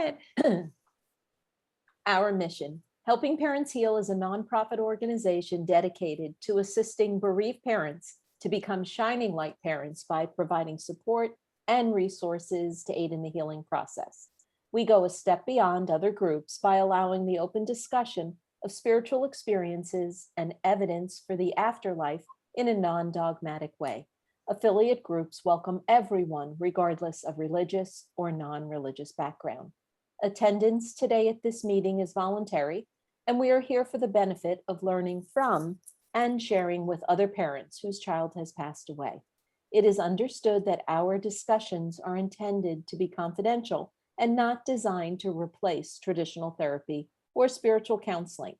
ahead. Our mission, Helping Parents Heal, is a nonprofit organization dedicated to assisting bereaved parents to become shining light parents by providing support and resources to aid in the healing process. We go a step beyond other groups by allowing the open discussion of spiritual experiences and evidence for the afterlife in a non-dogmatic way. Affiliate groups welcome everyone, regardless of religious or non-religious background. Attendance today at this meeting is voluntary, and we are here for the benefit of learning from and sharing with other parents whose child has passed away. It is understood that our discussions are intended to be confidential and not designed to replace traditional therapy or spiritual counseling.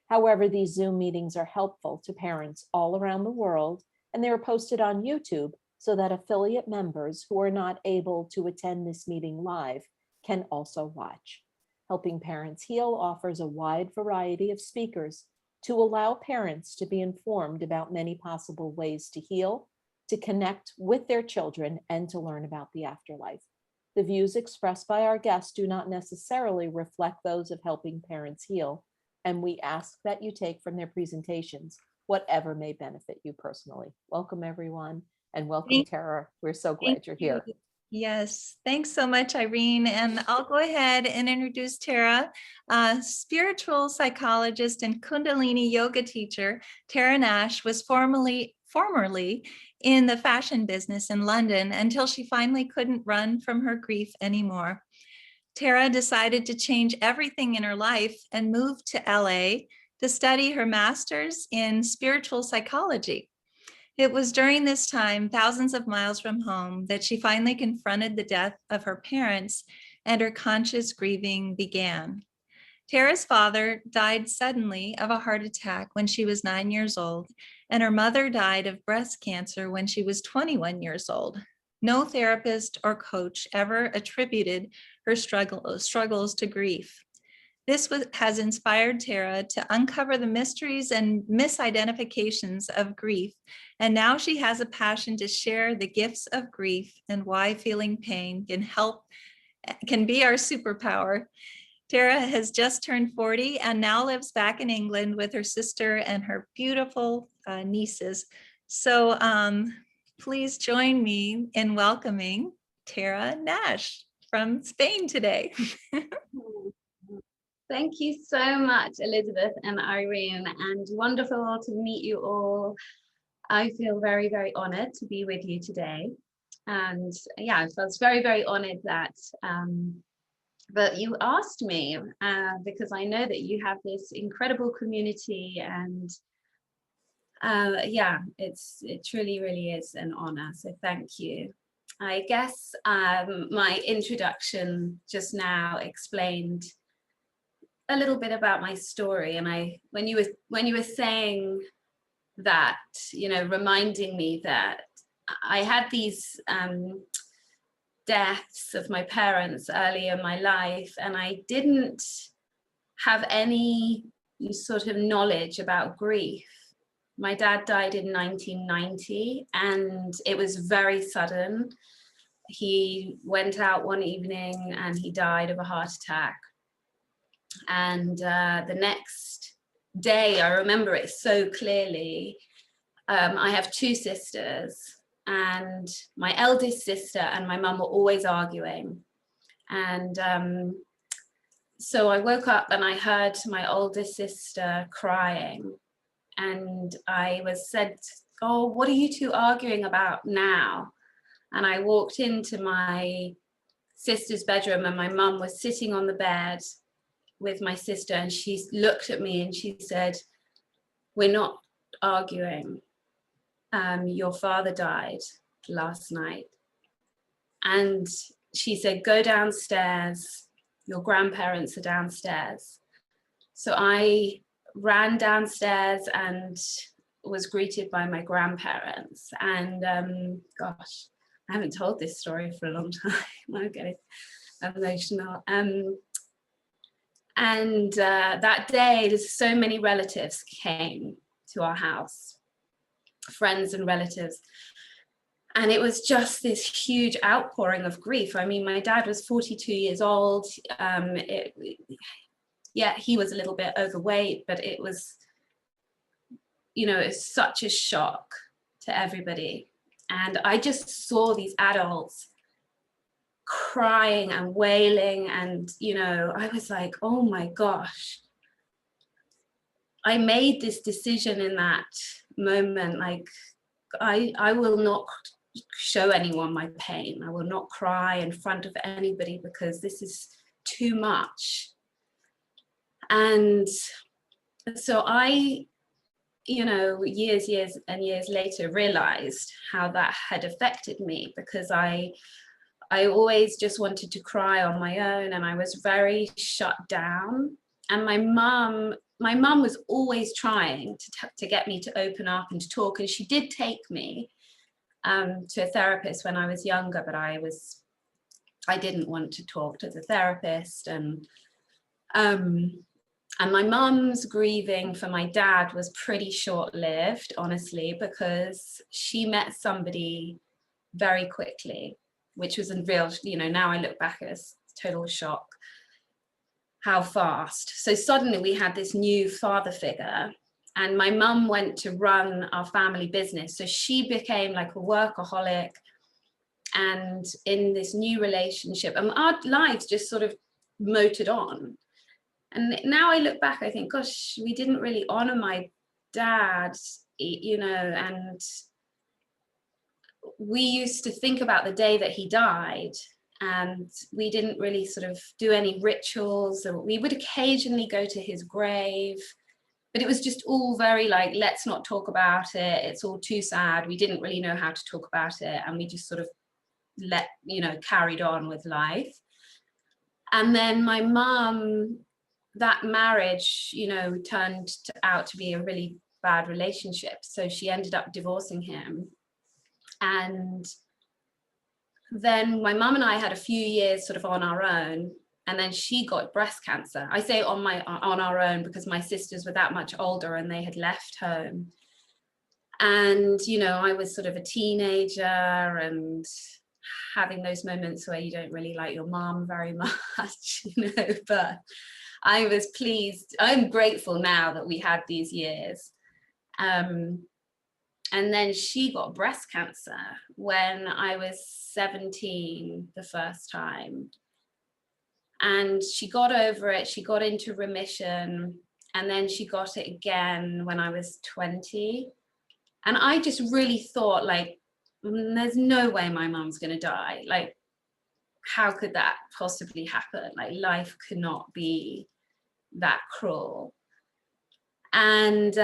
However, these Zoom meetings are helpful to parents all around the world, and they are posted on YouTube so that affiliate members who are not able to attend this meeting live can also watch. Helping Parents Heal offers a wide variety of speakers to allow parents to be informed about many possible ways to heal, to connect with their children, and to learn about the afterlife. The views expressed by our guests do not necessarily reflect those of Helping Parents Heal, and we ask that you take from their presentations whatever may benefit you personally. Welcome, everyone, and welcome, Tara. We're so glad you're here. Yes, thanks so much, Irene. And I'll go ahead and introduce Tara, spiritual psychologist and Kundalini yoga teacher. Tara Nash was formerly in the fashion business in London until she finally couldn't run from her grief anymore. Tara decided to change everything in her life and moved to LA to study her master's in spiritual psychology. It was during this time, thousands of miles from home, that she finally confronted the death of her parents and her conscious grieving began. Tara's father died suddenly of a heart attack when she was 9 years old, and her mother died of breast cancer when she was 21 years old. No therapist or coach ever attributed her struggles to grief. This has inspired Tara to uncover the mysteries and misidentifications of grief, and now she has a passion to share the gifts of grief and why feeling pain can be our superpower. Tara has just turned 40 and now lives back in England with her sister and her beautiful nieces. So please join me in welcoming Tara Nash from Spain today. Thank you so much, Elizabeth and Irene, and wonderful to meet you all. I feel very, very honored to be with you today. And yeah, I was very, very honored that you asked me because I know that you have this incredible community, and yeah, it truly, really is an honor. So thank you. I guess my introduction just now explained a little bit about my story, and when you were saying that, reminding me that I had these deaths of my parents early in my life, and I didn't have any sort of knowledge about grief. My dad died in 1990, and it was very sudden. He went out one evening and he died of a heart attack. And the next day, I remember it so clearly. I have two sisters, and my eldest sister and my mum were always arguing. And so I woke up and I heard my oldest sister crying. And I was said, "Oh, what are you two arguing about now?" And I walked into my sister's bedroom, and my mum was sitting on the bed with my sister, and she looked at me and she said, "We're not arguing. Your father died last night." And she said, "Go downstairs. Your grandparents are downstairs." So I ran downstairs and was greeted by my grandparents. And gosh, I haven't told this story for a long time. I'm getting emotional. And that day, there's so many relatives came to our house, friends and relatives. And it was just this huge outpouring of grief. I mean, my dad was 42 years old. Yeah, he was a little bit overweight, but it was, it's such a shock to everybody. And I just saw these adults crying and wailing, and I was like, oh my gosh, I made this decision in that moment, like I will not show anyone my pain. I will not cry in front of anybody because this is too much. And so I, years and years later realized how that had affected me, because I always just wanted to cry on my own, and I was very shut down. And my mum was always trying to get me to open up and to talk, and she did take me to a therapist when I was younger, but I didn't want to talk to the therapist. And my mum's grieving for my dad was pretty short-lived, honestly, because she met somebody very quickly, which was a real, now I look back as total shock, how fast. So suddenly we had this new father figure, and my mum went to run our family business. So she became like a workaholic, and in this new relationship, and our lives just sort of motored on. And now I look back, I think, gosh, we didn't really honor my dad, and we used to think about the day that he died, and we didn't really sort of do any rituals. We would occasionally go to his grave, but it was just all very like, let's not talk about it. It's all too sad. We didn't really know how to talk about it. And we just sort of carried on with life. And then my mum, that marriage, turned out to be a really bad relationship. So she ended up divorcing him. And then my mum and I had a few years sort of on our own, and then she got breast cancer. I say on our own because my sisters were that much older and they had left home. And, I was sort of a teenager and having those moments where you don't really like your mom very much, but I was pleased. I'm grateful now that we had these years. And then she got breast cancer when I was 17 the first time. And she got over it, she got into remission, and then she got it again when I was 20. And I just really thought, like, there's no way my mom's gonna die. Like, how could that possibly happen? Like, life could not be that cruel. And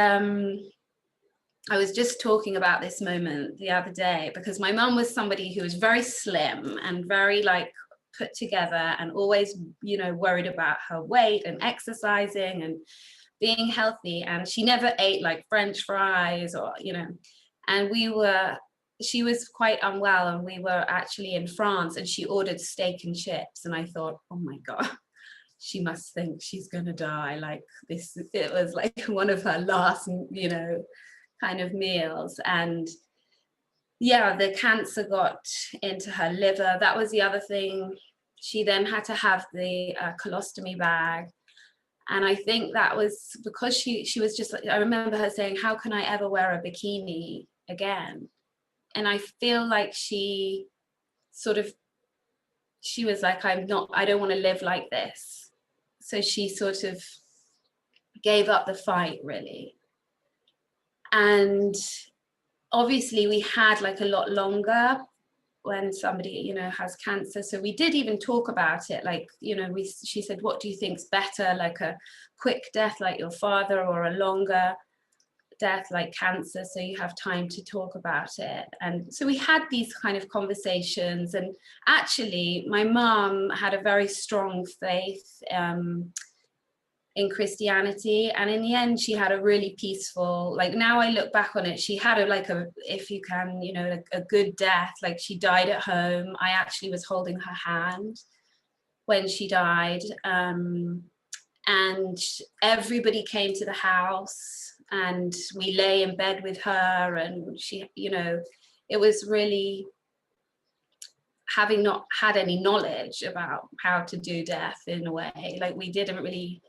I was just talking about this moment the other day, because my mum was somebody who was very slim and very like put together, and always, worried about her weight and exercising and being healthy. And she never ate like French fries or, and she was quite unwell, and we were actually in France, and she ordered steak and chips. And I thought, oh my God, she must think she's gonna die. Like this, it was like one of her last, kind of meals. And yeah, the cancer got into her liver. That was the other thing. She then had to have the colostomy bag. And I think that was because she was just, I remember her saying, how can I ever wear a bikini again? And I feel like she was like, I don't want to live like this. So she sort of gave up the fight, really. And obviously we had like a lot longer when somebody, has cancer. So we did even talk about it. Like, she said, what do you think's better? Like a quick death like your father, or a longer death like cancer, so you have time to talk about it? And so we had these kind of conversations. And actually my mom had a very strong faith in Christianity, and in the end she had a really peaceful, like, now I look back on it, she had if you can, a good death. Like, she died at home. I actually was holding her hand when she died, and everybody came to the house, and we lay in bed with her, and she, it was really having not had any knowledge about how to do death in a way. Like we didn't really,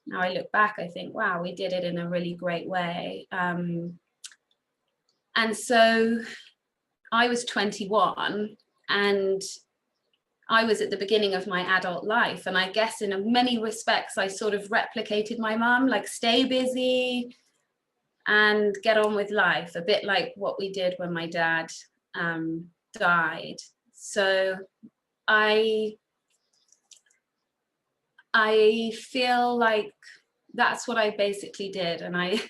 now I look back, I think, wow, we did it in a really great way. And so I was 21 and I was at the beginning of my adult life. And I guess in many respects, I sort of replicated my mum, like stay busy and get on with life, a bit like what we did when my dad died. So I feel like that's what I basically did. And I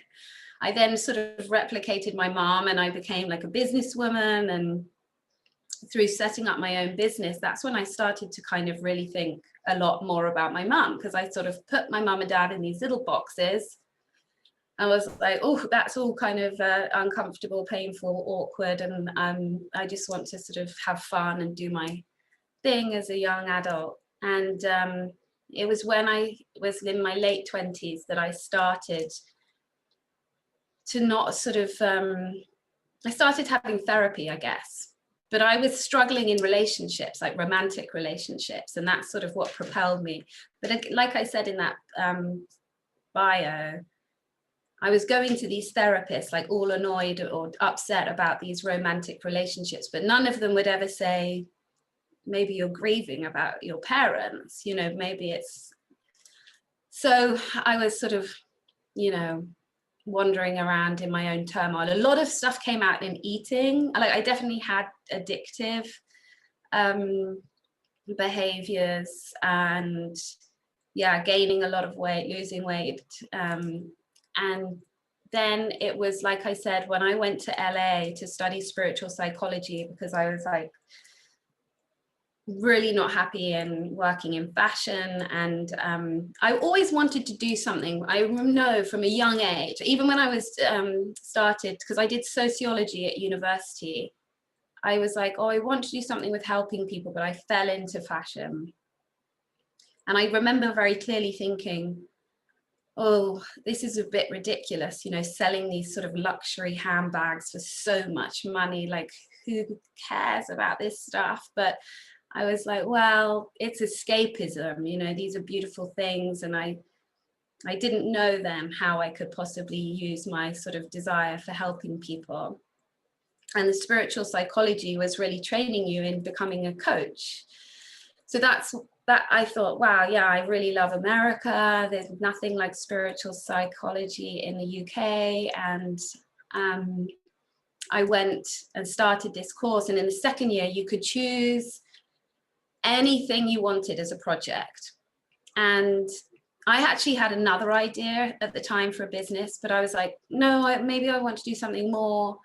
then sort of replicated my mom, and I became like a businesswoman. And through setting up my own business, that's when I started to kind of really think a lot more about my mum, because I sort of put my mum and dad in these little boxes. I was like, oh, that's all kind of uncomfortable, painful, awkward. And I just want to sort of have fun and do my thing as a young adult. And it was when I was in my late 20s that I started to not sort of, I started having therapy, I guess. But I was struggling in relationships, like romantic relationships. And that's sort of what propelled me. But like I said in that bio, I was going to these therapists, like all annoyed or upset about these romantic relationships, but none of them would ever say, maybe you're grieving about your parents, you know, maybe it's. So I was sort of, you know, wandering around in my own turmoil. A lot of stuff came out in eating. Like I definitely had addictive behaviors, and yeah, gaining a lot of weight, losing weight. And then it was, like I said, when I went to LA to study spiritual psychology, because I was like really not happy in working in fashion. And I always wanted to do something. I know from a young age, even when I was started, because I did sociology at university, I was like, oh, I want to do something with helping people, but I fell into fashion. And I remember very clearly thinking, oh, this is a bit ridiculous, you know, selling these sort of luxury handbags for so much money, like who cares about this stuff? But I was like, well, it's escapism, you know, these are beautiful things. And I didn't know then how I could possibly use my sort of desire for helping people. And the spiritual psychology was really training you in becoming a coach. So that I thought, wow, yeah, I really love America. There's nothing like spiritual psychology in the UK. And I went and started this course. And in the second year, you could choose anything you wanted as a project. And I actually had another idea at the time for a business, but I was like, no, maybe I want to do something more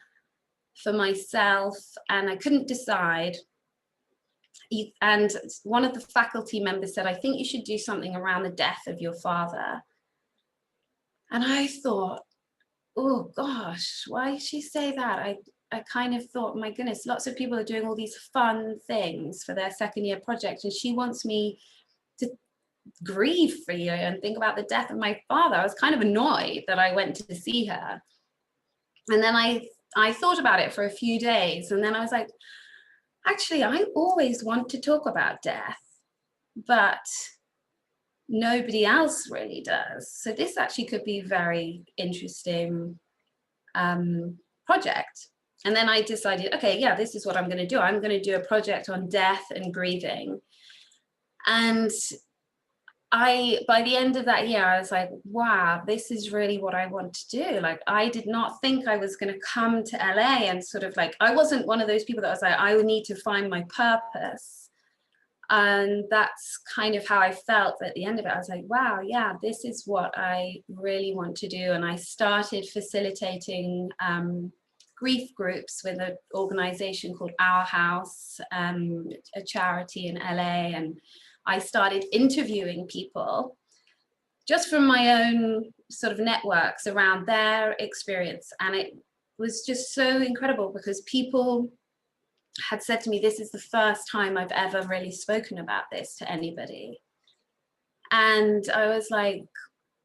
for myself. And I couldn't decide. And one of the faculty members said, I think you should do something around the death of your father. And I thought, oh gosh, why did she say that? I kind of thought, my goodness, lots of people are doing all these fun things for their second year project, and she wants me to grieve for you and think about the death of my father. I was kind of annoyed that I went to see her. And then I thought about it for a few days, and then I was like, actually, I always want to talk about death, but nobody else really does. So this actually could be a very interesting project. And then I decided, okay, yeah, this is what I'm going to do. I'm going to do a project on death and grieving. And by the end of that year, I was like, wow, this is really what I want to do. Like, I did not think I was going to come to LA and sort of like, I wasn't one of those people that was like, I would need to find my purpose. And that's kind of how I felt at the end of it. I was like, wow, yeah, this is what I really want to do. And I started facilitating grief groups with an organization called Our House, a charity in LA. And I started interviewing people just from my own sort of networks around their experience. And it was just so incredible because people had said to me, this is the first time I've ever really spoken about this to anybody. And I was like,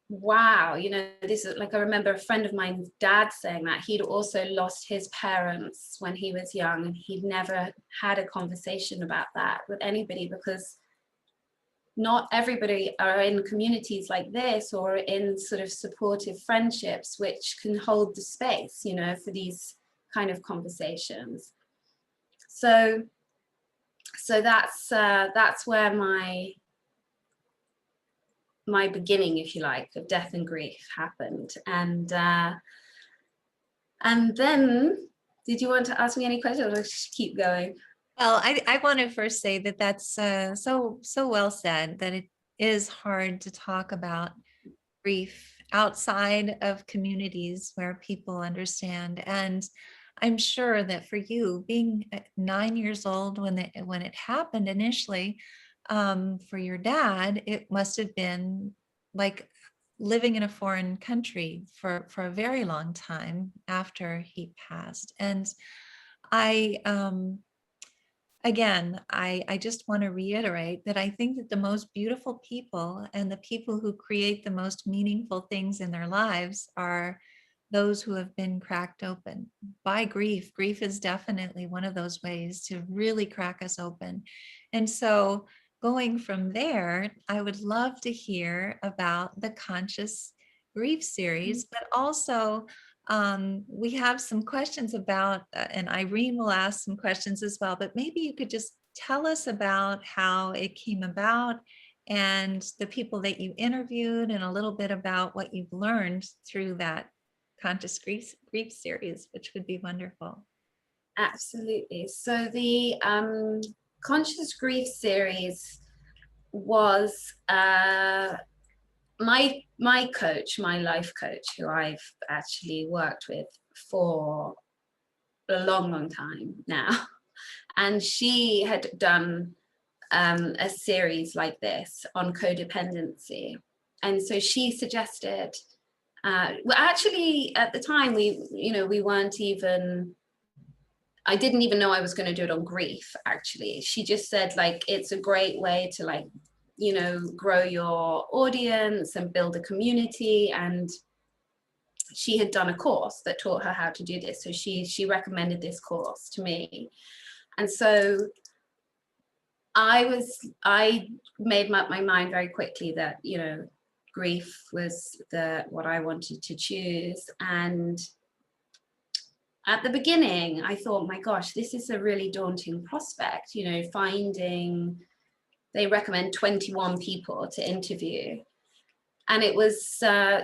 wow, you know, this is like, I remember a friend of mine's dad saying that he'd also lost his parents when he was young, and he'd never had a conversation about that with anybody, because not everybody are in communities like this or in sort of supportive friendships which can hold the space, you know, for these kind of conversations. So that's where my beginning, if you like, of death and grief happened. And then, did you want to ask me any questions, or just keep going? Well, I want to first say that that's so well said, that it is hard to talk about grief outside of communities where people understand. And I'm sure that for you, being 9 years old when it happened initially, for your dad, it must have been like living in a foreign country for a very long time after he passed. And I again, I just want to reiterate that I think that the most beautiful people and the people who create the most meaningful things in their lives are those who have been cracked open by grief. Grief is definitely one of those ways to really crack us open. And so going from there, I would love to hear about the Conscious Grief series, but also we have some questions about, and Irene will ask some questions as well, but maybe you could just tell us about how it came about and the people that you interviewed, and a little bit about what you've learned through that Conscious Grief series, which would be wonderful. Absolutely. So the Conscious Grief series was my coach, my life coach, who I've actually worked with for a long time now, and she had done a series like this on codependency, and so she suggested, well, actually at the time we weren't even, I didn't even know I was going to do it on grief. Actually, she just said, like, it's a great way to, like, you know, grow your audience and build a community. And she had done a course that taught her how to do this, so she recommended this course to me. And so I made up my mind very quickly that, you know, grief was what I wanted to choose. And at the beginning, I thought, my gosh, this is a really daunting prospect, you know, they recommend 21 people to interview. And it was,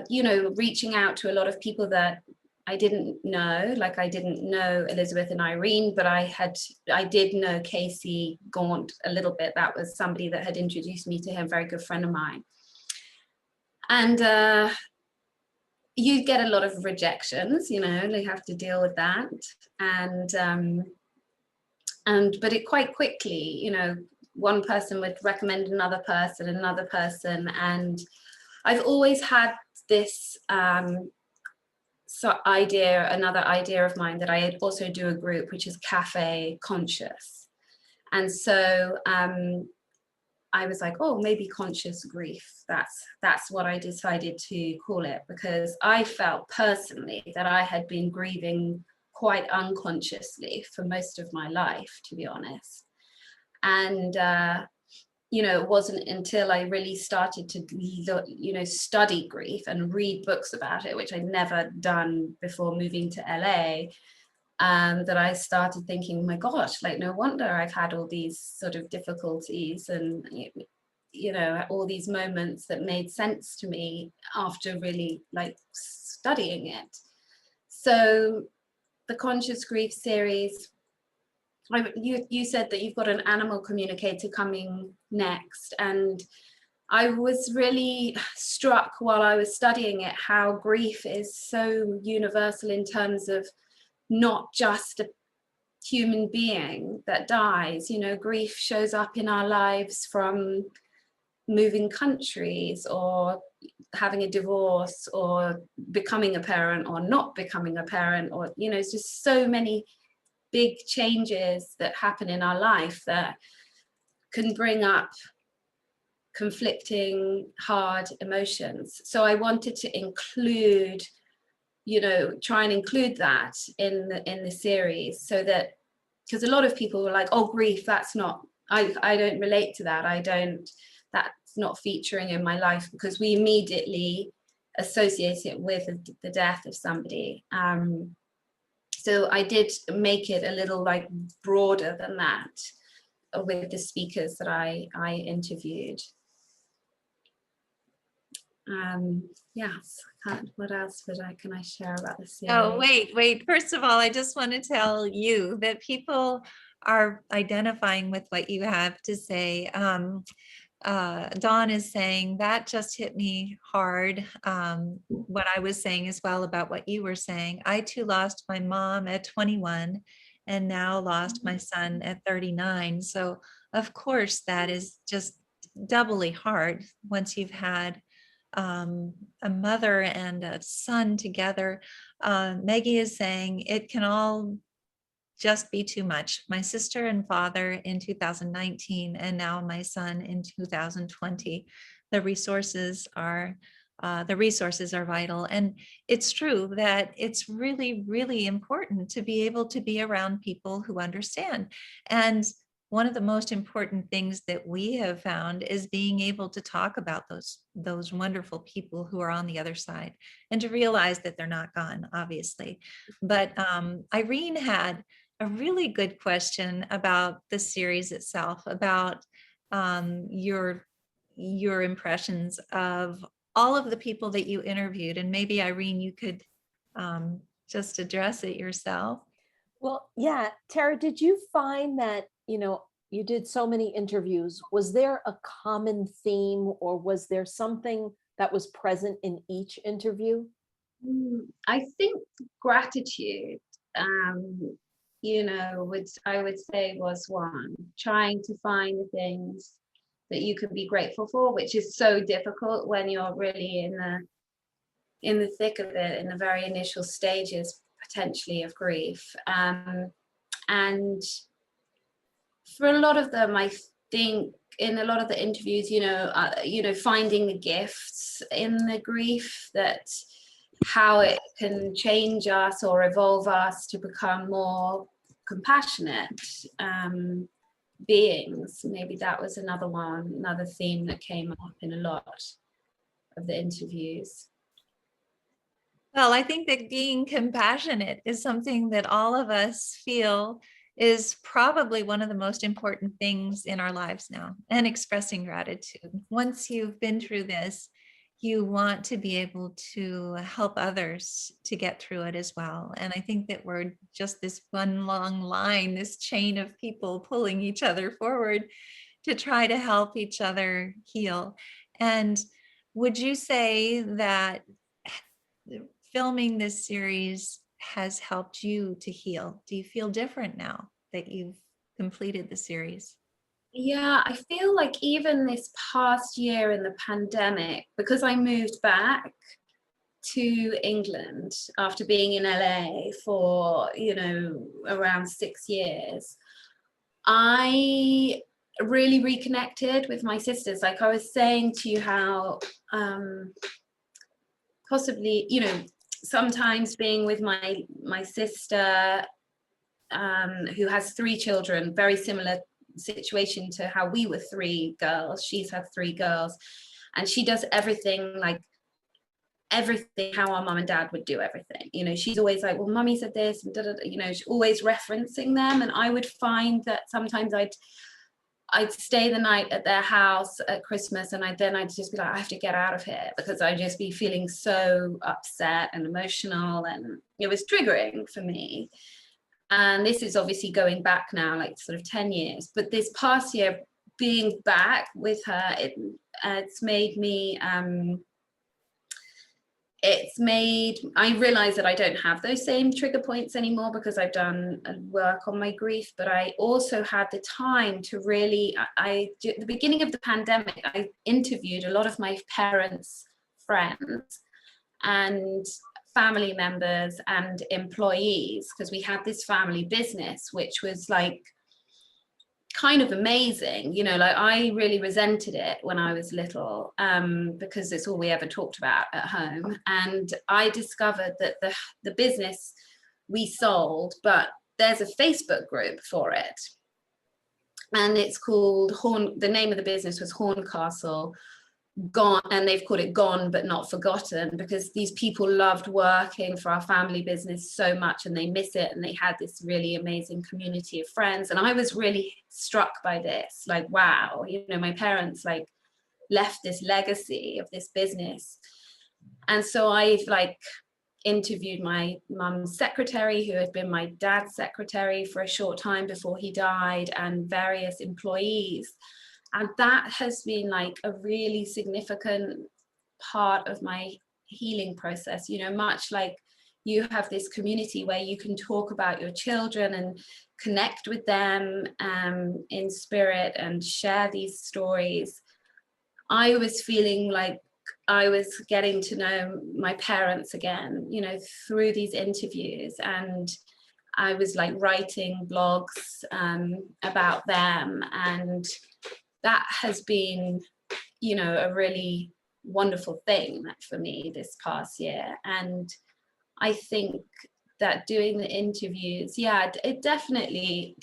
you know, reaching out to a lot of people that I didn't know. Like, I didn't know Elizabeth and Irene, but I did know Casey Gaunt a little bit. That was somebody that had introduced me to him, a very good friend of mine. And you get a lot of rejections, you know, you have to deal with that. But it quite quickly, you know, one person would recommend another person. And I've always had this another idea of mine, that I also do a group, which is Cafe Conscious. And so I was like, oh, maybe conscious grief. That's what I decided to call it, because I felt personally that I had been grieving quite unconsciously for most of my life, to be honest. And you know, it wasn't until I really started to study grief and read books about it, which I'd never done before moving to LA, that I started thinking, my gosh, like, no wonder I've had all these sort of difficulties, and, you know, all these moments that made sense to me after really, like, studying it. So the Conscious Grief series, you said that you've got an animal communicator coming next, and I was really struck while I was studying it how grief is so universal in terms of not just a human being that dies. You know, grief shows up in our lives from moving countries, or having a divorce, or becoming a parent, or not becoming a parent, or, you know, it's just so many big changes that happen in our life that can bring up conflicting, hard emotions. So I wanted to include, try and include that in the series, so that, because a lot of people were like, oh, grief, that's not, I don't relate to that. That's not featuring in my life, because we immediately associate it with the death of somebody. So I did make it a little like broader than that with the speakers that I interviewed. Yes, what else can I share about the series? Oh, wait. First of all, I just want to tell you that people are identifying with what you have to say. Dawn is saying that just hit me hard. What I was saying as well about what you were saying. I too lost my mom at 21 and now lost my son at 39. So of course that is just doubly hard once you've had a mother and a son together. Maggie is saying it can all just be too much. My sister and father in 2019, and now my son in 2020. The resources are vital. And it's true that it's really, really important to be able to be around people who understand. And one of the most important things that we have found is being able to talk about those wonderful people who are on the other side, and to realize that they're not gone, obviously. But Irene had a really good question about the series itself, about your impressions of all of the people that you interviewed. And maybe Irene, you could just address it yourself. Well, yeah, Tara, did you find that, you did so many interviews? Was there a common theme, or was there something that was present in each interview? I think gratitude, I would say was one. Trying to find the things that you could be grateful for, which is so difficult when you're really in the thick of it, in the very initial stages potentially of grief. And for a lot of them, I think in a lot of the interviews, finding the gifts in the grief, that how it can change us or evolve us to become more compassionate beings. Maybe that was another theme that came up in a lot of the interviews. Well, I think that being compassionate is something that all of us feel is probably one of the most important things in our lives now, and expressing gratitude. Once you've been through this, you want to be able to help others to get through it as well. And I think that we're just this one long line, this chain of people pulling each other forward to try to help each other heal. And would you say that filming this series has helped you to heal? Do you feel different now that you've completed the series? Yeah, I feel like even this past year in the pandemic, because I moved back to England after being in LA for, around 6 years, I really reconnected with my sisters. Like I was saying to you, how possibly, sometimes being with my sister, who has 3 children, very similar situation to how we were 3 girls. She's had 3 girls, and she does everything how our mum and dad would do everything. She's always like, well, mummy said this, and she's always referencing them. And I would find that sometimes I'd stay the night at their house at Christmas, and I'd just be like, I have to get out of here, because I'd just be feeling so upset and emotional, and it was triggering for me. And this is obviously going back now, like sort of 10 years. But this past year, being back with her, it's made me, I realize that I don't have those same trigger points anymore, because I've done work on my grief. But I also had the time to really, at the beginning of the pandemic, I interviewed a lot of my parents' friends and family members and employees, because we had this family business, which was like kind of amazing, you know, like I really resented it when I was little, because it's all we ever talked about at home. And I discovered that the business we sold, but there's a Facebook group for it, and it's called the name of the business was Horncastle Gone, and they've called it Gone But Not Forgotten, because these people loved working for our family business so much and they miss it, and they had this really amazing community of friends. And I was really struck by this, like, wow, you know, my parents like left this legacy of this business. And so I've like interviewed my mum's secretary, who had been my dad's secretary for a short time before he died, and various employees. And that has been like a really significant part of my healing process, you know, much like you have this community where you can talk about your children and connect with them in spirit and share these stories. I was feeling like I was getting to know my parents again, you know, through these interviews. And I was like writing blogs about them, and that has been, you know, a really wonderful thing for me this past year. And I think that doing the interviews, yeah, it definitely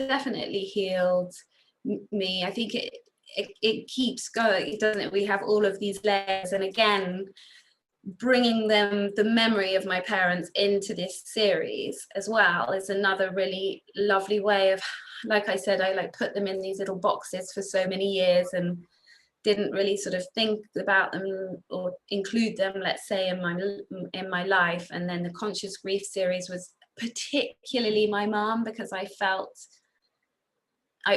healed me. I think it keeps going, doesn't it? We have all of these layers, and again, bringing the memory of my parents into this series as well is another really lovely way of, like I said, I like put them in these little boxes for so many years and didn't really sort of think about them or include them, let's say, in my life. And then the Conscious Grief series was particularly my mom, because I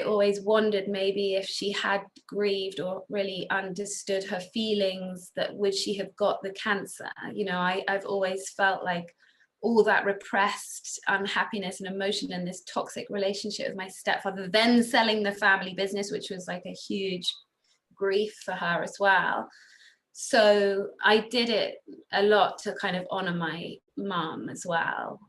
always wondered maybe if she had grieved or really understood her feelings, that would she have got the cancer? You know, I've always felt like all that repressed unhappiness and emotion in this toxic relationship with my stepfather, then selling the family business, which was like a huge grief for her as well. So I did it a lot to kind of honor my mom as well.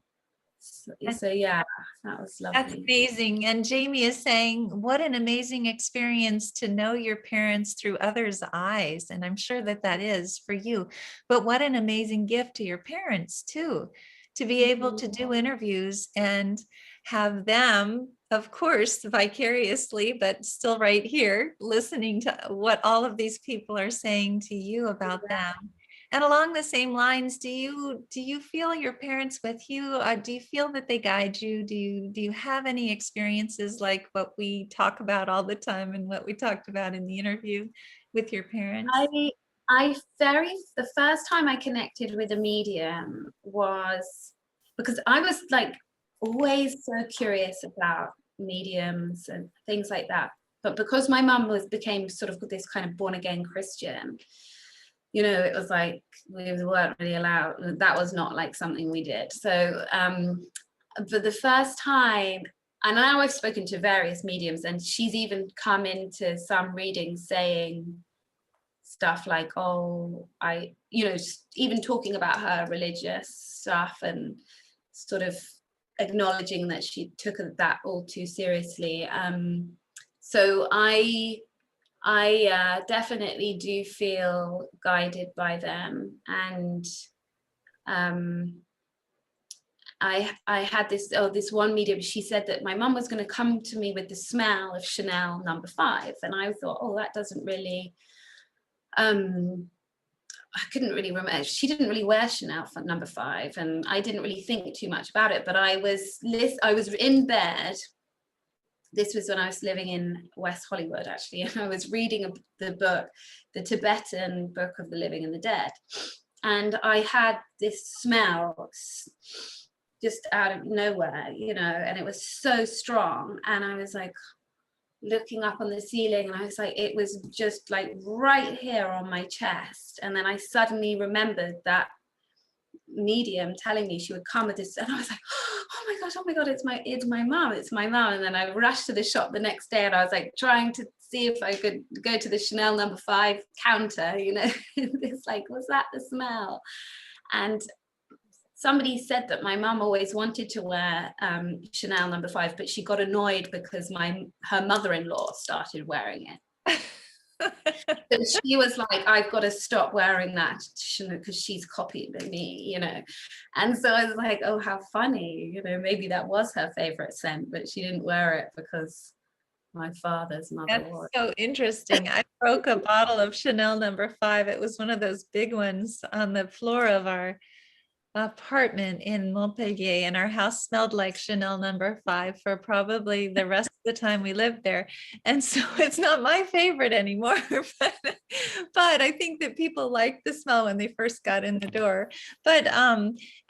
So yeah, that was lovely. That's amazing. And Jamie is saying, what an amazing experience to know your parents through others' eyes. And I'm sure that that is for you. But what an amazing gift to your parents too, to be able to do interviews and have them, of course, vicariously, but still right here, listening to what all of these people are saying to you about them. And along the same lines, do you feel your parents with you? Do you feel that they guide you? Do you have any experiences like what we talk about all the time and what we talked about in the interview with your parents? The first time I connected with a medium was because I was like always so curious about mediums and things like that. But because my mum became sort of this kind of born again Christian, you know, it was like we weren't really allowed. That was not like something we did. So for the first time, and now I've spoken to various mediums, and she's even come into some readings saying stuff like, oh, even talking about her religious stuff and sort of acknowledging that she took that all too seriously. So I definitely do feel guided by them. And I had this one medium, she said that my mum was going to come to me with the smell of Chanel No. 5. And I thought, oh, that doesn't really, I couldn't really remember. She didn't really wear Chanel No. 5, and I didn't really think too much about it. But I was in bed. This was when I was living in West Hollywood, actually, and I was reading the book, the Tibetan Book of the Living and the Dead. And I had this smell just out of nowhere, you know, and it was so strong. And I was like looking up on the ceiling, and I was like, it was just like right here on my chest. And then I suddenly remembered that medium telling me she would come with this, and I was like, oh my god, it's my mom. And then I rushed to the shop the next day, and I was like trying to see if I could go to the Chanel No. 5 counter, you know. It's like, was that the smell? And somebody said that my mum always wanted to wear Chanel No. 5, but she got annoyed because her mother-in-law started wearing it. So she was like, I've got to stop wearing that because she's copied me, you know. And so I was like, oh, how funny, you know, maybe that was her favorite scent, but she didn't wear it because my father's mother That's wore it. so interesting. I broke a bottle of Chanel No. 5. It was one of those big ones on the floor of our apartment in Montpellier, and our house smelled like Chanel No. 5 for probably the rest of the time we lived there. And so it's not my favorite anymore, but I think that people liked the smell when they first got in the door. But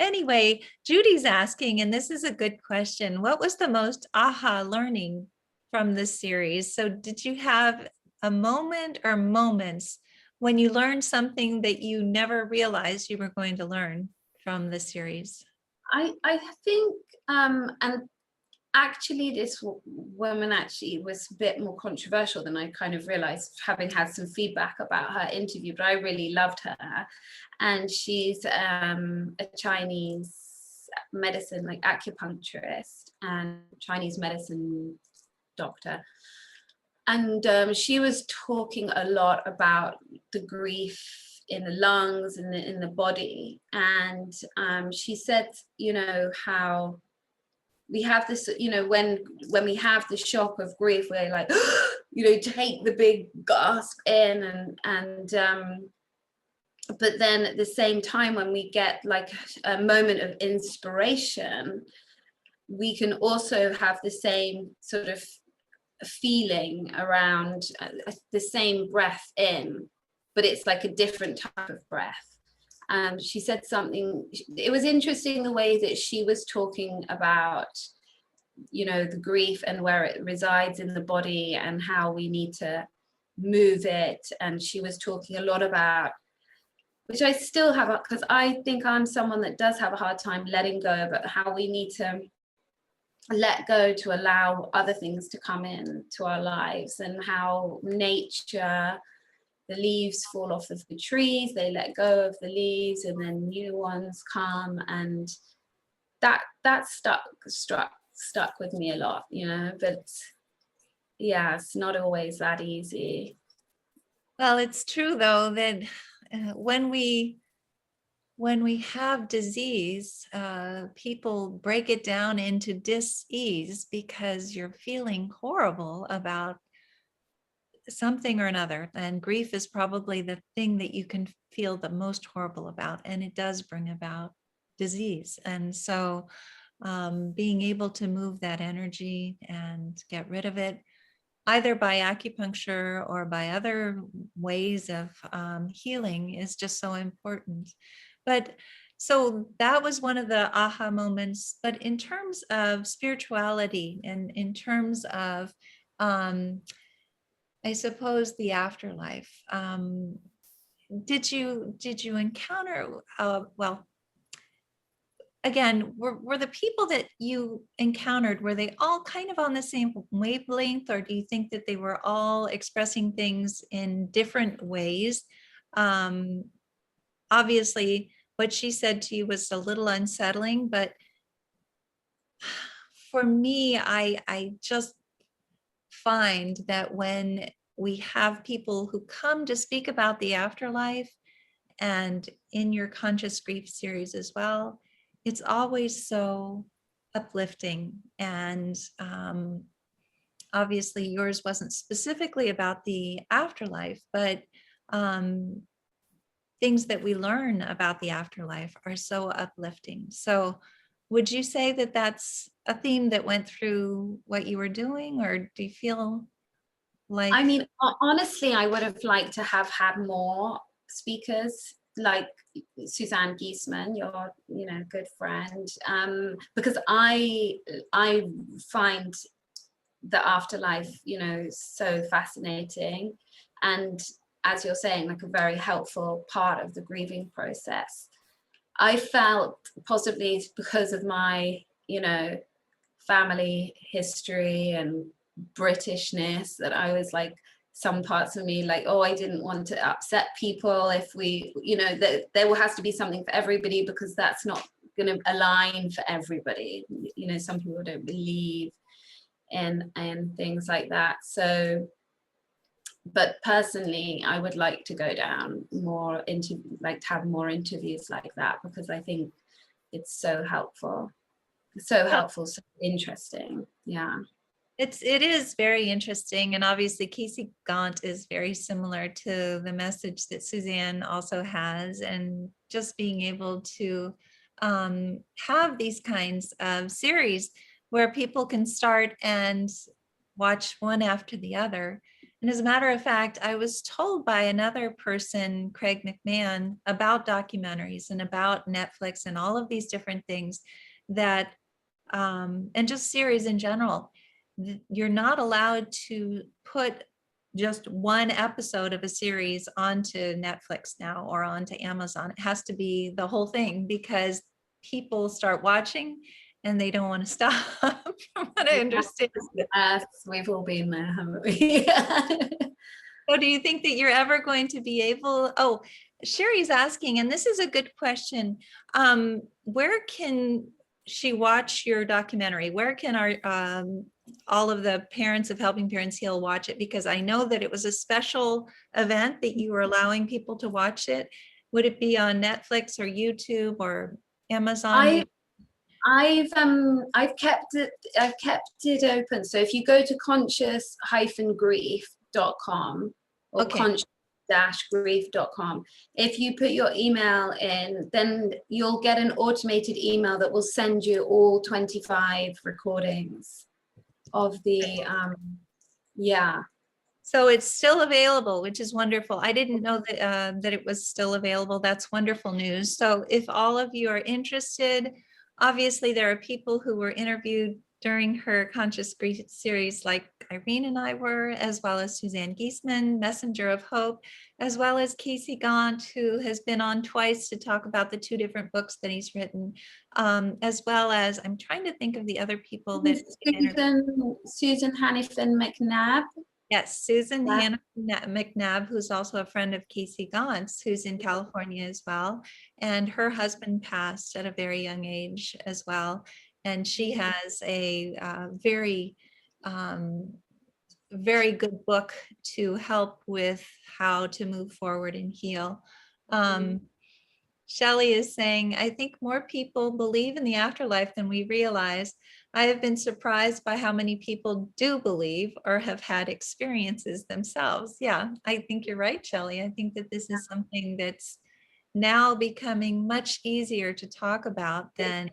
anyway, Judy's asking, and this is a good question, what was the most aha learning from this series? So did you have a moment or moments when you learned something that you never realized you were going to learn from the series? I think, and actually this woman actually was a bit more controversial than I kind of realized, having had some feedback about her interview, but I really loved her. And she's a Chinese medicine, like acupuncturist and Chinese medicine doctor. And she was talking a lot about the grief in the lungs and in the body. And she said, you know, how we have this, you know, when we have the shock of grief, we're like, you know, take the big gasp in and but then at the same time, when we get like a moment of inspiration, we can also have the same sort of feeling around the same breath in, but it's like a different type of breath. And she said something, it was interesting the way that she was talking about, you know, the grief and where it resides in the body and how we need to move it. And she was talking a lot about, which I still have, because I think I'm someone that does have a hard time letting go, but how we need to let go to allow other things to come in to our lives, and how nature, the leaves fall off of the trees, they let go of the leaves and then new ones come, and that stuck with me a lot, you know. But yeah, it's not always that easy. Well, it's true though that when we have disease, people break it down into dis-ease because you're feeling horrible about something or another. And grief is probably the thing that you can feel the most horrible about, and it does bring about disease. And so being able to move that energy and get rid of it, either by acupuncture or by other ways of healing, is just so important. But so that was one of the aha moments. But in terms of spirituality and in terms of, I suppose, the afterlife, did you encounter, well, again, were the people that you encountered, were they all kind of on the same wavelength, or do you think that they were all expressing things in different ways? Obviously, what she said to you was a little unsettling, but for me, I just find that when we have people who come to speak about the afterlife, and in your Conscious Grief series as well, it's always so uplifting. And obviously yours wasn't specifically about the afterlife, but things that we learn about the afterlife are so uplifting. So would you say that that's a theme that went through what you were doing, or do you feel like? I mean, honestly, I would have liked to have had more speakers like Suzanne Giesman, your, you know, good friend, because I find the afterlife, you know, so fascinating, and as you're saying, like a very helpful part of the grieving process. I felt possibly because of my, you know, family history and Britishness, that I was like, some parts of me like, oh, I didn't want to upset people if we, you know, that there has to be something for everybody, because that's not going to align for everybody. You know, some people don't believe in things like that. So, but personally, I would like to go down more into, like, to have more interviews like that, because I think it's so helpful, so interesting. Yeah. It is very interesting. And obviously Casey Gaunt is very similar to the message that Suzanne also has. And just being able to have these kinds of series where people can start and watch one after the other. And as a matter of fact, I was told by another person, Craig McMahon, about documentaries and about Netflix and all of these different things that, and just series in general, you're not allowed to put just one episode of a series onto Netflix now or onto Amazon. It has to be the whole thing, because people start watching and they don't want to stop, from what I understand. Yes, we've all been there, haven't we? So do you think that you're ever going to be able, oh, Sherry's asking, and this is a good question. Where can she watch your documentary? Where can our all of the parents of Helping Parents Heal watch it? Because I know that it was a special event that you were allowing people to watch it. Would it be on Netflix or YouTube or Amazon? I've kept it open. So if you go to conscious-grief.com or Okay. conscious-grief.com, if you put your email in, then you'll get an automated email that will send you all 25 recordings of the yeah. So it's still available, which is wonderful. I didn't know that that it was still available. That's wonderful news. So if all of you are interested, obviously there are people who were interviewed during her Conscious Grief series, like Irene and I were, as well as Suzanne Giesman, Messenger of Hope, as well as Casey Gaunt, who has been on twice to talk about the 2 different books that he's written, as well as, I'm trying to think of the other people that Susan Hannifin McNabb. Yes, Susan Hannah McNabb, who's also a friend of Casey Gaunt's, who's in California as well. And her husband passed at a very young age as well. And she has a very, very good book to help with how to move forward and heal. Shelley is saying, I think more people believe in the afterlife than we realize. I have been surprised by how many people do believe or have had experiences themselves. Yeah, I think you're right, Shelley. I think that this is something that's now becoming much easier to talk about than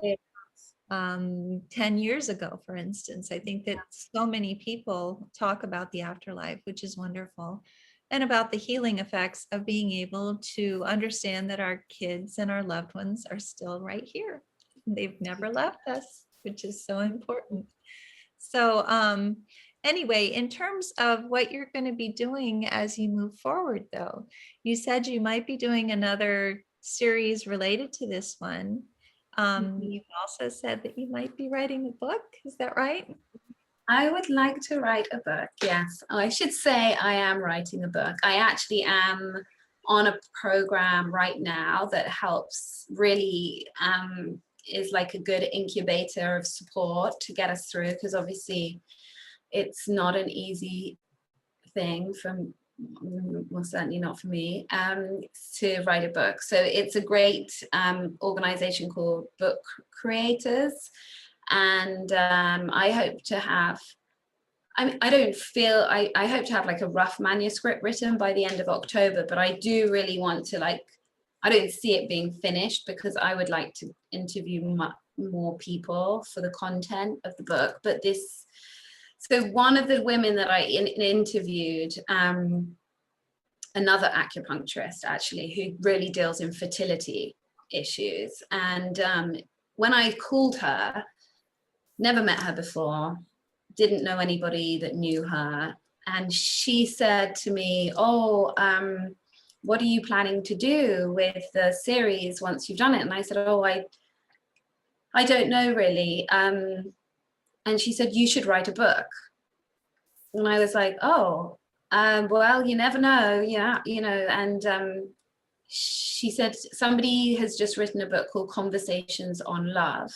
10 years ago, for instance. I think that so many people talk about the afterlife, which is wonderful, and about the healing effects of being able to understand that our kids and our loved ones are still right here. They've never left us, which is so important. So anyway, in terms of what you're going to be doing as you move forward, though, you said you might be doing another series related to this one. You've also said that you might be writing a book. Is that right? I would like to write a book, yes. Oh, I should say I am writing a book. I actually am on a program right now that helps really, is like a good incubator of support to get us through, because obviously it's not an easy thing for, well, certainly not for me, to write a book. So it's a great organization called Book Creators. And I hope to have, I hope to have like a rough manuscript written by the end of October, but I do really want to, like, I don't see it being finished, because I would like to interview more people for the content of the book. But so one of the women that I interviewed, another acupuncturist actually, who really deals in fertility issues. And when I called her, never met her before, didn't know anybody that knew her. And she said to me, oh, what are you planning to do with the series once you've done it? And I said, oh, I don't know really. And she said, you should write a book. And I was like, oh, well, you never know. Yeah, you know, and she said somebody has just written a book called Conversations on Love.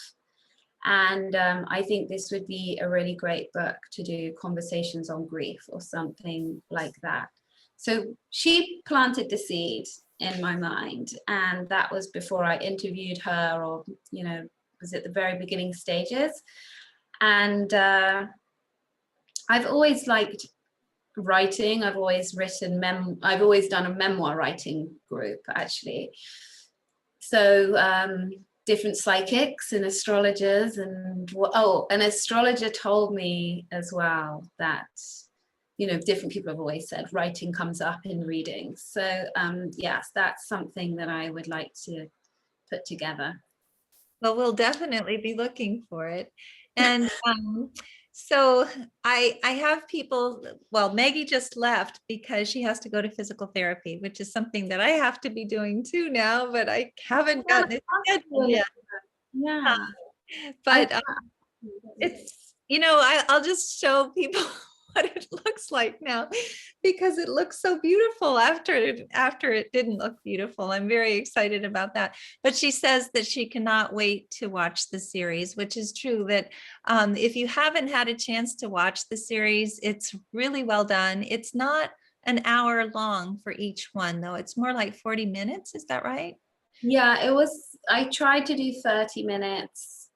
And I think this would be a really great book to do, Conversations on Grief or something like that. So she planted the seed in my mind, and that was before I interviewed her, or, you know, was at the very beginning stages. And I've always liked writing. I've always written I've always done a memoir writing group, actually. So different psychics and astrologers, and an astrologer told me as well that, you know, different people have always said writing comes up in readings. So yes, that's something that I would like to put together. Well, we'll definitely be looking for it. And so I have people, well, Maggie just left because she has to go to physical therapy, which is something that I have to be doing too now, but I haven't gotten it scheduled yet. Yeah. But it's, you know, I'll just show people what it looks like now, because it looks so beautiful after it didn't look beautiful. I'm very excited about that. But she says that she cannot wait to watch the series, which is true, that if you haven't had a chance to watch the series, it's really well done. It's not an hour long for each one, though. It's more like 40 minutes. Is that right? Yeah, I tried to do 30 minutes.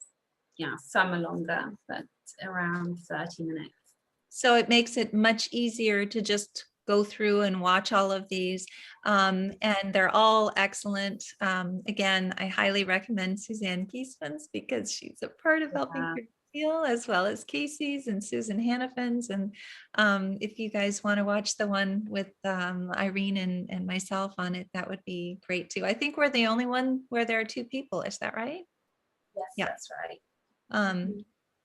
Yeah, some are longer, but around 30 minutes. So it makes it much easier to just go through and watch all of these. And they're all excellent. Again, I highly recommend Suzanne Geisman's, because she's a part of helping her heal, as well as Casey's and Susan Hannafin's. And if you guys want to watch the one with Irene and myself on it, that would be great too. I think we're the only one where there are two people. Is that right? Yes, yeah. That's right.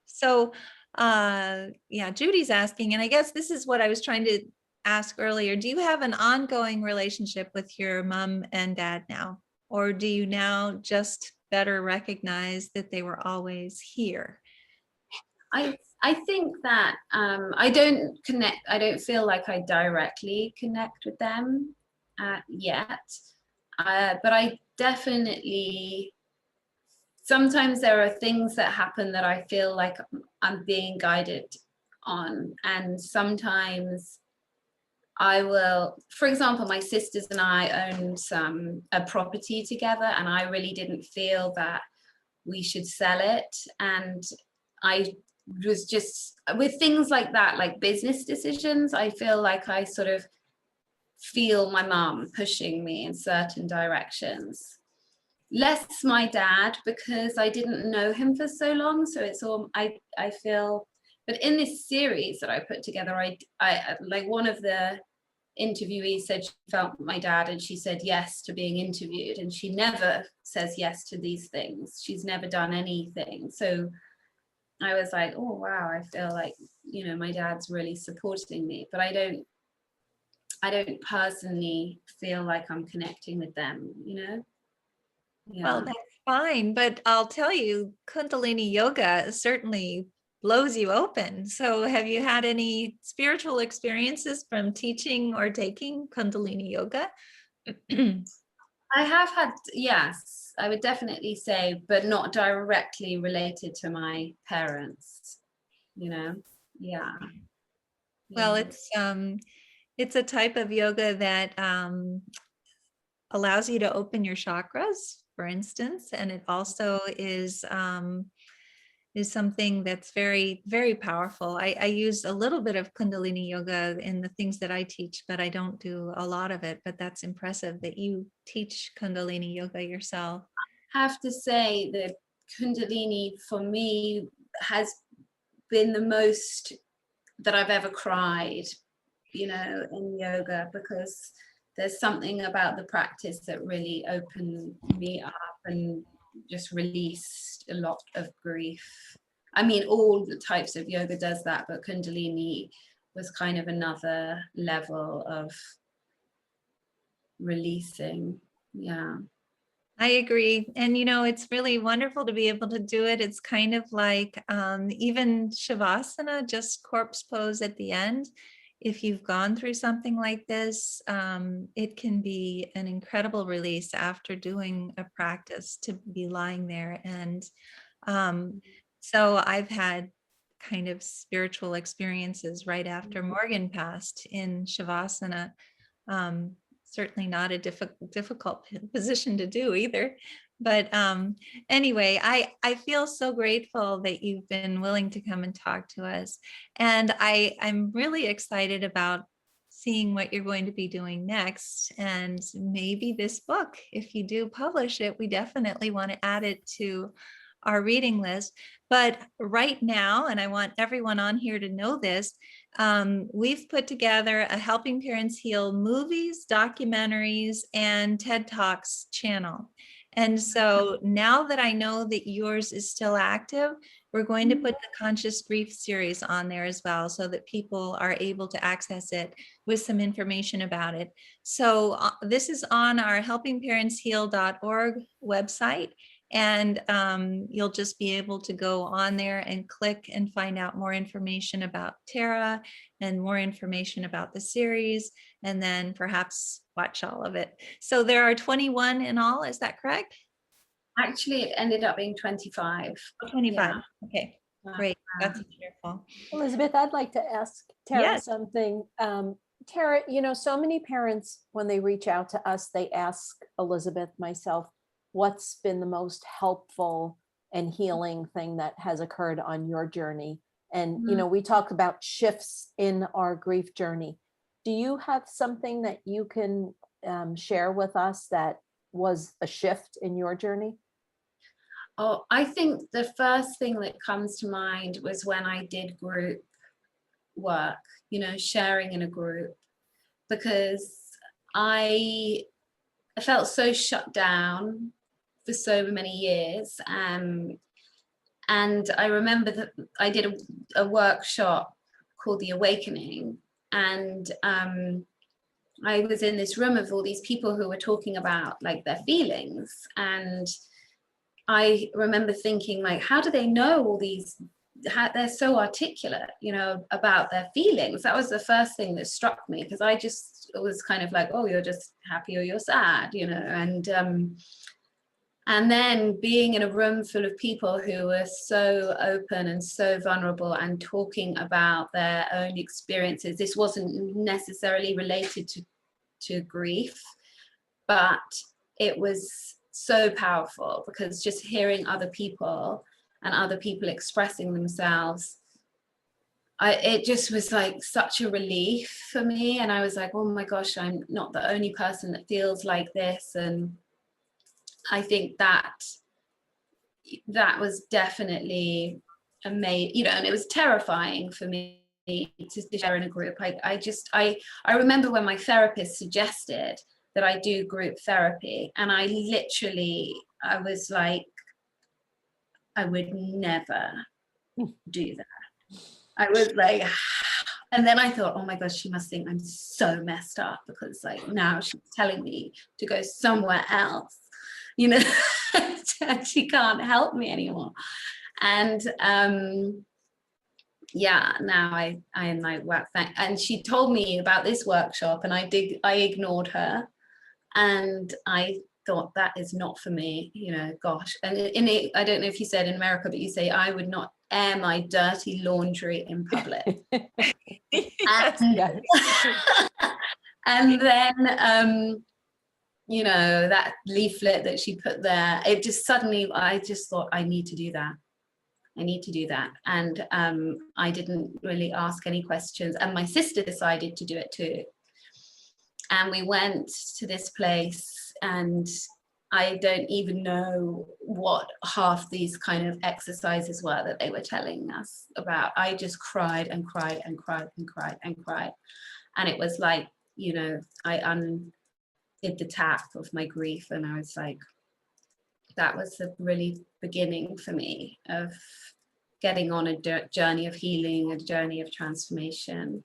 So yeah, Judy's asking, and I guess this is what I was trying to ask earlier. Do you have an ongoing relationship with your mom and dad now? Or do you now just better recognize that they were always here? I think that I don't feel like I directly connect with them yet. But I definitely, sometimes there are things that happen that I feel like I'm being guided on. And sometimes I will, for example, my sisters and I owned a property together, and I really didn't feel that we should sell it. And I was just, with things like that, like business decisions, I feel like I sort of feel my mom pushing me in certain directions. Less my dad, because I didn't know him for so long. So it's all, I feel, but in this series that I put together, I like, one of the interviewees said she felt my dad, and she said yes to being interviewed, and she never says yes to these things. She's never done anything. So I was like, oh wow, I feel like, you know, my dad's really supporting me, but I don't personally feel like I'm connecting with them, you know. Yeah. Well, that's fine, but I'll tell you, Kundalini Yoga certainly blows you open. So have you had any spiritual experiences from teaching or taking Kundalini Yoga? I have had, yes, I would definitely say, but not directly related to my parents, you know. Yeah. Well, it's a type of yoga that allows you to open your chakras, for instance, and it also is something that's very, very powerful. I use a little bit of Kundalini Yoga in the things that I teach, but I don't do a lot of it. But that's impressive that you teach Kundalini Yoga yourself. I have to say that Kundalini for me has been the most that I've ever cried, you know, in yoga, because there's something about the practice that really opened me up and just released a lot of grief. I mean, all the types of yoga does that, but Kundalini was kind of another level of releasing. Yeah. I agree. And, you know, it's really wonderful to be able to do it. It's kind of like even Shavasana, just corpse pose at the end. if you've gone through something like this, it can be an incredible release after doing a practice to be lying there. And so I've had kind of spiritual experiences right after Morgan passed in Shavasana. Certainly not a difficult position to do either. But anyway, I feel so grateful that you've been willing to come and talk to us. And I'm really excited about seeing what you're going to be doing next. And maybe this book, if you do publish it, we definitely want to add it to our reading list. But right now, and I want everyone on here to know this, we've put together a Helping Parents Heal movies, documentaries, and TED Talks channel. And so now that I know that yours is still active, we're going to put the Conscious Grief series on there as well, so that people are able to access it with some information about it. So this is on our helpingparentsheal.org website. And you'll just be able to go on there and click and find out more information about Tara and more information about the series, and then perhaps watch all of it. So there are 21 in all, is that correct? Actually, it ended up being 25. Oh, 25. Yeah. Okay, great. That's wonderful. Elizabeth, I'd like to ask Tara Yes. something. Tara, you know, so many parents, when they reach out to us, they ask Elizabeth, myself, what's been the most helpful and healing thing that has occurred on your journey? And, you know, we talk about shifts in our grief journey. Do you have something that you can share with us that was a shift in your journey? Oh, I think the first thing that comes to mind was when I did group work, you know, sharing in a group, because I felt so shut down for so many years. And I remember that I did a workshop called The Awakening, and I was in this room of all these people who were talking about like their feelings, and I remember thinking, like, how do they know all these, they're so articulate, you know, about their feelings? That was the first thing that struck me, because I just was kind of like, oh, you're just happy or you're sad, you know. And then being in a room full of people who were so open and so vulnerable and talking about their own experiences. This wasn't necessarily related to grief, but it was so powerful, because just hearing other people and other people expressing themselves, it just was like such a relief for me. And I was like, oh my gosh, I'm not the only person that feels like this. And I think that was definitely amazing, you know, and it was terrifying for me to share in a group. I remember when my therapist suggested that I do group therapy, and I was like, I would never do that. I was like, and then I thought, oh my gosh, she must think I'm so messed up, because like now she's telling me to go somewhere else, you know. She can't help me anymore. And yeah, now I work, and she told me about this workshop, and I ignored her, and I thought, that is not for me, you know, gosh. And I don't know if you said in America, but you say, I would not air my dirty laundry in public. And then you know, that leaflet that she put there, it just suddenly, I just thought, I need to do that. And I didn't really ask any questions. And my sister decided to do it too. And we went to this place, and I don't even know what half these kind of exercises were that they were telling us about. I just cried and cried and cried and cried and cried. And it was like, you know, I did the tap of my grief, and I was like, that was the really beginning for me of getting on a journey of healing, a journey of transformation.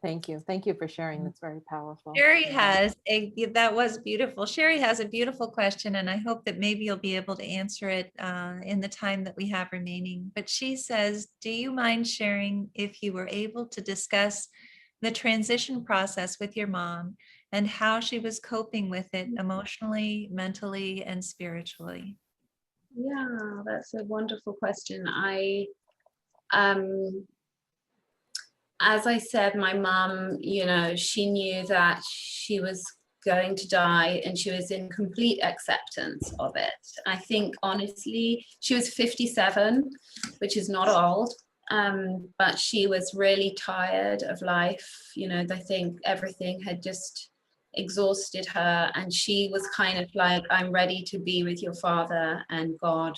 Thank you for sharing. That's very powerful. Sherry that was beautiful. Sherry has a beautiful question, and I hope that maybe you'll be able to answer it in the time that we have remaining. But she says, do you mind sharing if you were able to discuss the transition process with your mom and how she was coping with it emotionally, mentally, and spiritually? Yeah, that's a wonderful question. As I said, my mum, she knew that she was going to die and she was in complete acceptance of it. I think, honestly, she was 57, which is not old, but she was really tired of life. I think everything had just exhausted her, and she was kind of like, I'm ready to be with your father and God.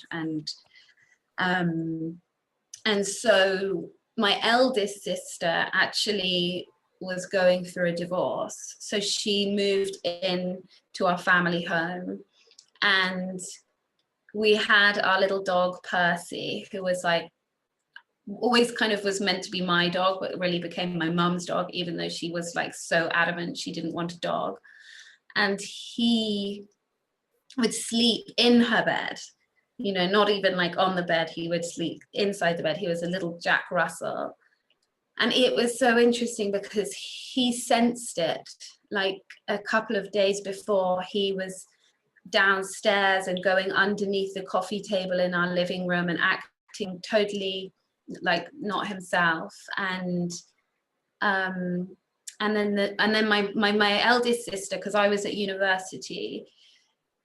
And so my eldest sister actually was going through a divorce. So she moved in to our family home, and we had our little dog, Percy, who was like, always kind of was meant to be my dog, but really became my mum's dog, even though she was like so adamant she didn't want a dog. And he would sleep in her bed, not even like on the bed. He would sleep inside the bed. He was a little Jack Russell. And it was so interesting because he sensed it. Like a couple of days before, he was downstairs and going underneath the coffee table in our living room and acting totally like not himself. And then my eldest sister, because I was at university,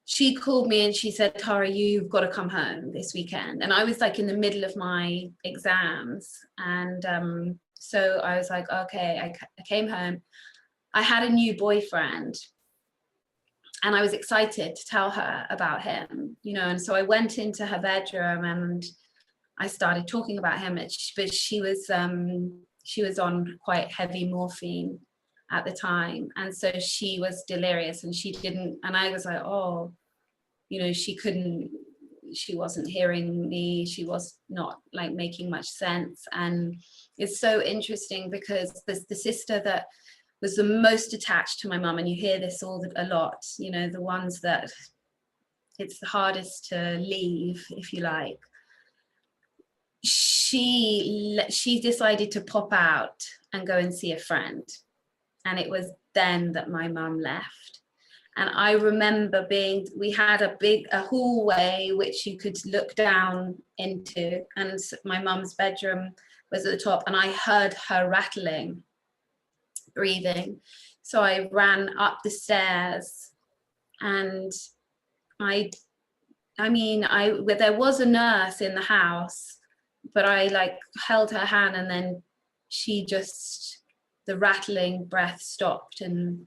she called me and she said, Tara, you've got to come home this weekend. And I was like in the middle of my exams. And so I was like, okay, I came home. I had a new boyfriend and I was excited to tell her about him, and so I went into her bedroom and I started talking about him, but she was on quite heavy morphine at the time, and so she was delirious and she didn't, and I was like, oh, she wasn't hearing me, she was not like making much sense. And it's so interesting because the sister that was the most attached to my mum, and you hear this a lot, the ones that it's the hardest to leave, if you like, she decided to pop out and go and see a friend. And it was then that my mum left. And I remember we had a hallway which you could look down into, and my mum's bedroom was at the top, and I heard her rattling, breathing. So I ran up the stairs, and there was a nurse in the house, but I like held her hand, and then the rattling breath stopped, and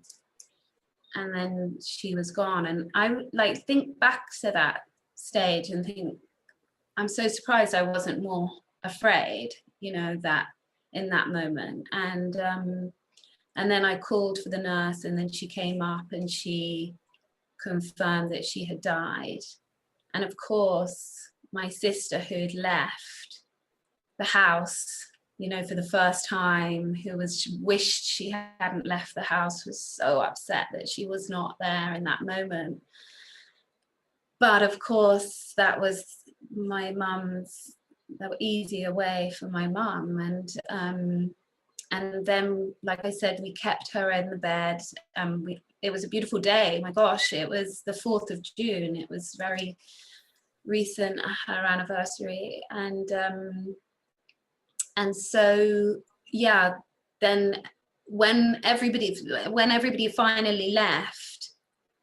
then she was gone. And I like think back to that stage and think, I'm so surprised I wasn't more afraid, that in that moment. And then I called for the nurse, and then she came up and she confirmed that she had died. And of course, my sister, who'd left the house, for the first time, who wished she hadn't left the house, was so upset that she was not there in that moment. But of course, that was my mum's, the easier way for my mum. And then, like I said, we kept her in the bed. It was a beautiful day. My gosh, it was the 4th of June. It was very recent, her anniversary. And so, yeah, then when everybody finally left,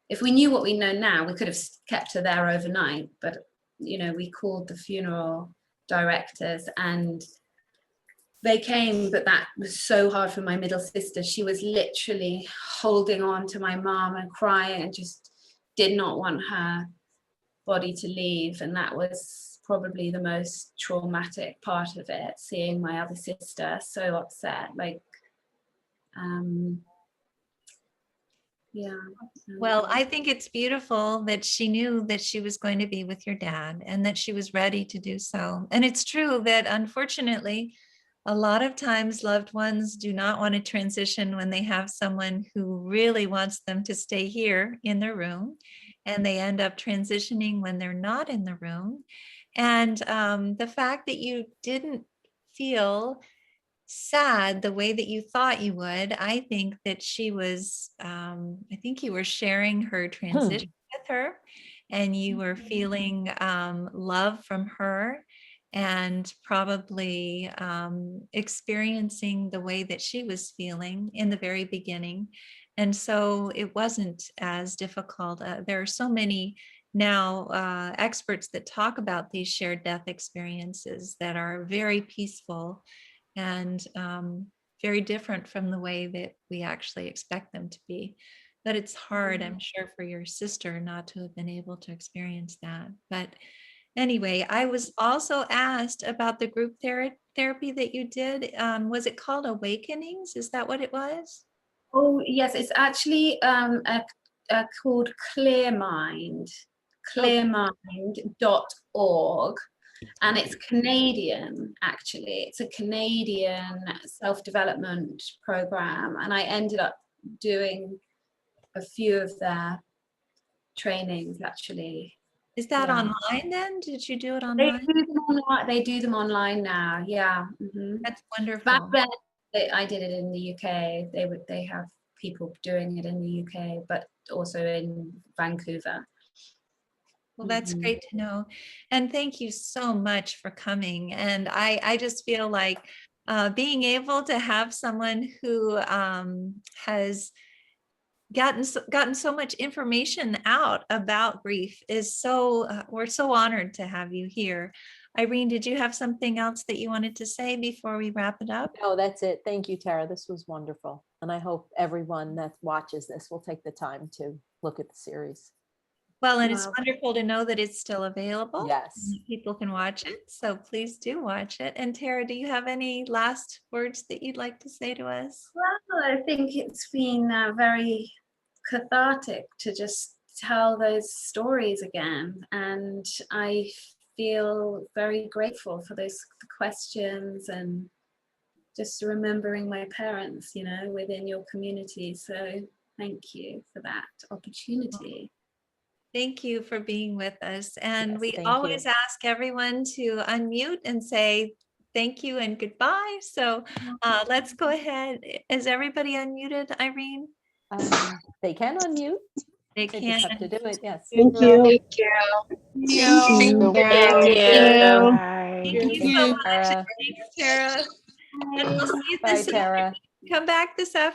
if we knew what we know now, we could have kept her there overnight. But, we called the funeral directors and they came, but that was so hard for my middle sister. She was literally holding on to my mom and crying and just did not want her body to leave. And that was probably the most traumatic part of it, seeing my other sister so upset. Yeah. Well, I think it's beautiful that she knew that she was going to be with your dad and that she was ready to do so. And it's true that unfortunately, a lot of times loved ones do not want to transition when they have someone who really wants them to stay here in their room, and they end up transitioning when they're not in the room. And the fact that you didn't feel sad the way that you thought you would. I think that she was, I think you were sharing her transition with her, and you were feeling love from her, and probably experiencing the way that she was feeling in the very beginning. And so it wasn't as difficult. There are so many now experts that talk about these shared death experiences that are very peaceful and very different from the way that we actually expect them to be. But it's hard, I'm sure, for your sister not to have been able to experience that. But anyway, I was also asked about the group therapy that you did. Was it called Awakenings? Is that what it was? Oh, yes, it's actually called clearmind.org. And it's Canadian, actually. It's a Canadian self-development program. And I ended up doing a few of their trainings, actually. Is that Yeah. online then? Did you do it They online? do them online, they do them online now, yeah. That's wonderful. Back then, I did it in the UK. They have people doing it in the UK, but also in Vancouver. Well, that's great to know. And thank you so much for coming. And I just feel like being able to have someone who has gotten so much information out about grief is so, we're so honored to have you here. Irene, did you have something else that you wanted to say before we wrap it up? No, that's it. Thank you, Tara. This was wonderful. And I hope everyone that watches this will take the time to look at the series. Well, and it's Wow. wonderful to know that it's still available. Yes. People can watch it. So please do watch it. And Tara, do you have any last words that you'd like to say to us? Well, I think it's been very cathartic to just tell those stories again. And I feel very grateful for those questions and just remembering my parents, you know, within your community. So thank you for that opportunity. Thank you for being with us. And Yes, we thank always you. ask everyone to unmute and say thank you and goodbye. So let's go ahead. Is everybody unmuted, Irene? They can unmute. They They can. just have to do it. Yes. Thank you. Thank Thank you. you so much. Tara. Thanks, Tara. And we'll see you Bye, this Tara. Come back this afternoon.